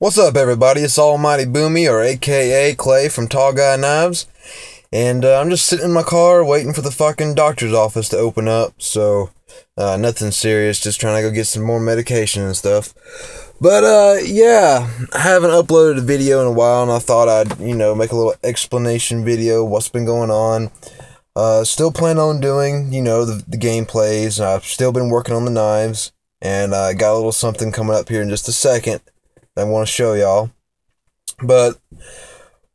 What's up, everybody? It's Almighty Boomy, or AKA Clay from Tall Guy Knives, and I'm just sitting in my car waiting for the fucking doctor's office to open up, so nothing serious, just trying to go get some more medication and stuff. But yeah, I haven't uploaded a video in a while, and I thought I'd, make a little explanation video, what's been going on. Still plan on doing, the gameplays, and I've still been working on the knives, and I got a little something coming up here in just a second I want to show y'all. But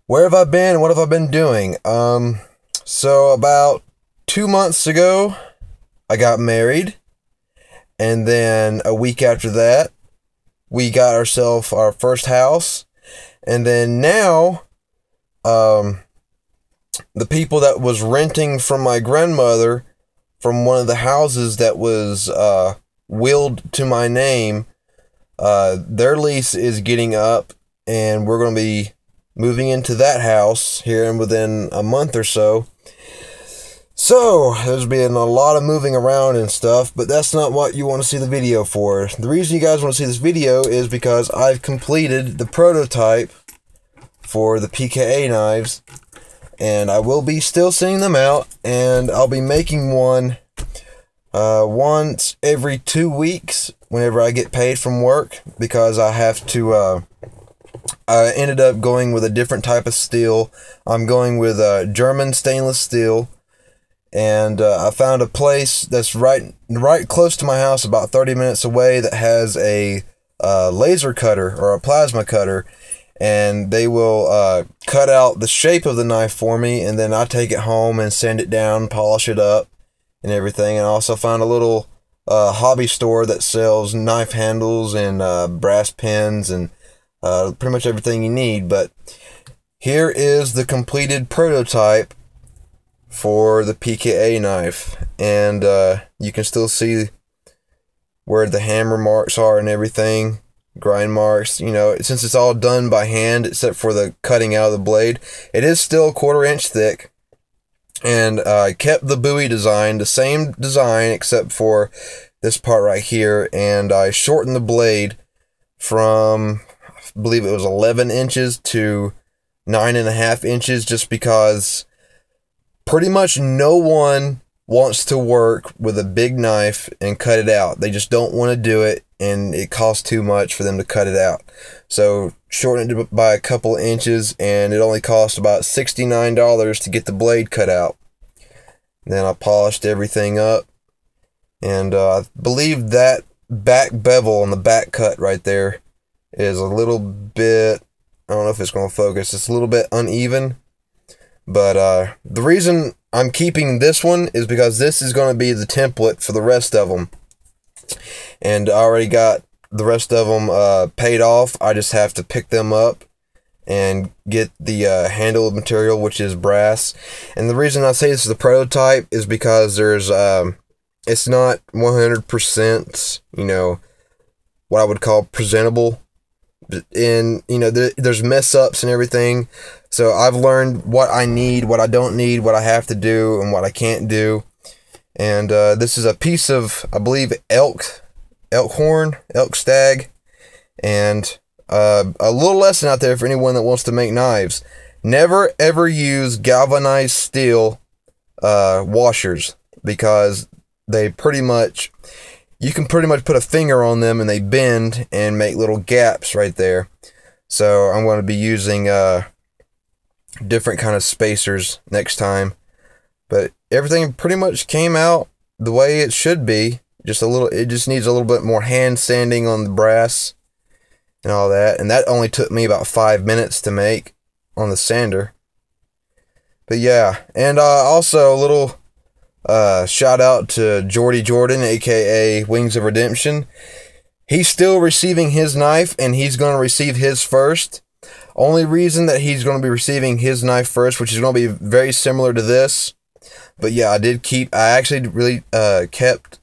where have I been? What have I been doing? So about 2 months ago, I got married, and then a week after that, we got ourselves our first house, and then now, the people that was renting from my grandmother from one of the houses that was willed to my name, their lease is getting up, and we're going to be moving into that house here and within a month or so. So there's been a lot of moving around and stuff, but that's not what you want to see the video for. The reason you guys want to see this video is because I've completed the prototype for the PKA knives, and I will be still sending them out, and I'll be making one once every 2 weeks whenever I get paid from work, because I have to, I ended up going with a different type of steel. I'm going with German stainless steel, and I found a place that's right close to my house, about 30 minutes away, that has a laser cutter or a plasma cutter, and they will cut out the shape of the knife for me, and then I take it home and sand it down, polish it up and everything. And I also found a little hobby store that sells knife handles and brass pins and pretty much everything you need. But here is the completed prototype for the PKA knife, and you can still see where the hammer marks are and everything, grind marks, since it's all done by hand except for the cutting out of the blade. It is still 1/4 inch thick, and I kept the buoy design, the same design except for this part right here, and I shortened the blade from, I believe it was 11 inches to 9.5 inches, just because pretty much no one wants to work with a big knife and cut it out. They just don't want to do it, and it costs too much for them to cut it out. So shortened it by a couple of inches, and it only cost about $69 to get the blade cut out. Then I polished everything up, and I believe that back bevel on the back cut right there is a little bit, I don't know if it's going to focus, it's a little bit uneven. But the reason I'm keeping this one is because this is going to be the template for the rest of them. And I already got the rest of them paid off. I just have to pick them up and get the handle material, which is brass. And the reason I say this is the prototype is because there's it's not 100%, what I would call presentable. And there's mess ups and everything, so I've learned what I need, what I don't need, what I have to do, and what I can't do. And this is a piece of, I believe, elk stag. And a little lesson out there for anyone that wants to make knives: never ever use galvanized steel washers, because they you can pretty much put a finger on them and they bend and make little gaps right there. So I'm going to be using different kind of spacers next time. But everything pretty much came out the way it should be. It just needs a little bit more hand sanding on the brass and all that. And that only took me about 5 minutes to make on the sander. But yeah, and also a little shout out to Jordie Jordan, aka Wings of Redemption. He's still receiving his knife, and he's going to receive his first. Only reason that he's going to be receiving his knife first, which is going to be very similar to this. But yeah, I actually really kept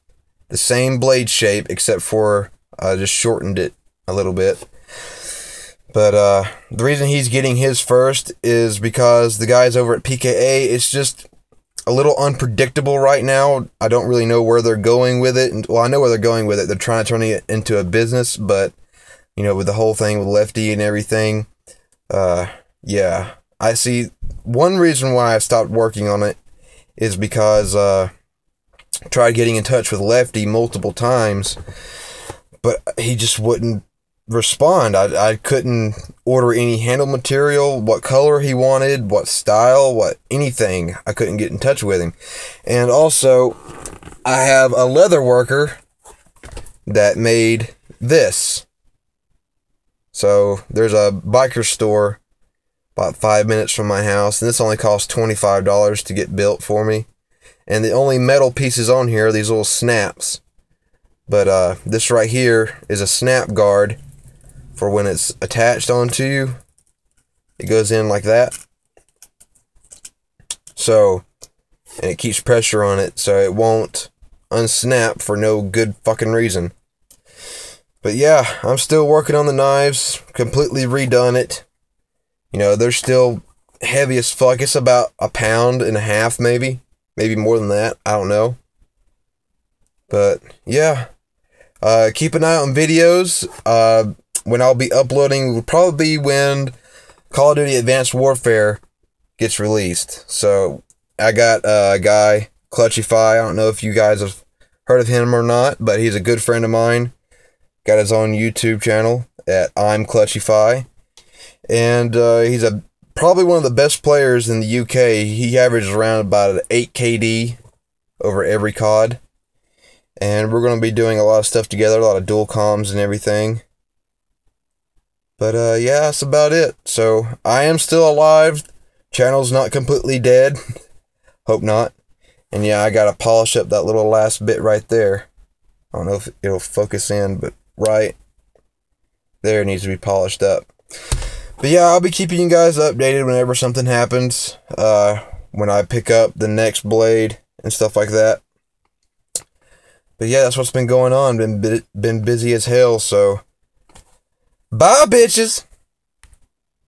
the same blade shape, except for I just shortened it a little bit. But the reason he's getting his first is because the guys over at PKA, it's just a little unpredictable right now. I don't really know where they're going with it. Well, I know where they're going with it. They're trying to turn it into a business, but you know, with the whole thing with lefty and everything. Yeah, I see one reason why I stopped working on it is because I tried getting in touch with Lefty multiple times, but he just wouldn't respond. I couldn't order any handle material, what color he wanted, what style, what anything. I couldn't get in touch with him. And also, I have a leather worker that made this. So there's a biker store about 5 minutes from my house, and this only cost $25 to get built for me. And the only metal pieces on here are these little snaps. But this right here is a snap guard for when it's attached onto you. It goes in like that. So, and it keeps pressure on it so it won't unsnap for no good fucking reason. But yeah, I'm still working on the knives, completely redone it. You know, they're still heavy as fuck. It's about 1.5 pounds, maybe. Maybe more than that. I don't know. But, yeah. Keep an eye on videos. When I'll be uploading will probably be when Call of Duty Advanced Warfare gets released. So, I got a guy, Clutchify. I don't know if you guys have heard of him or not, but he's a good friend of mine. Got his own YouTube channel at I'm Clutchify. And he's probably one of the best players in the UK. He averages around about an 8 KD over every COD. And we're going to be doing a lot of stuff together, a lot of dual comms and everything. But yeah, that's about it. So I am still alive. Channel's not completely dead. Hope not. And yeah, I got to polish up that little last bit right there. I don't know if it'll focus in, but right there needs to be polished up. But yeah, I'll be keeping you guys updated whenever something happens. When I pick up the next blade and stuff like that. But yeah, that's what's been going on. Been busy as hell, so bye, bitches!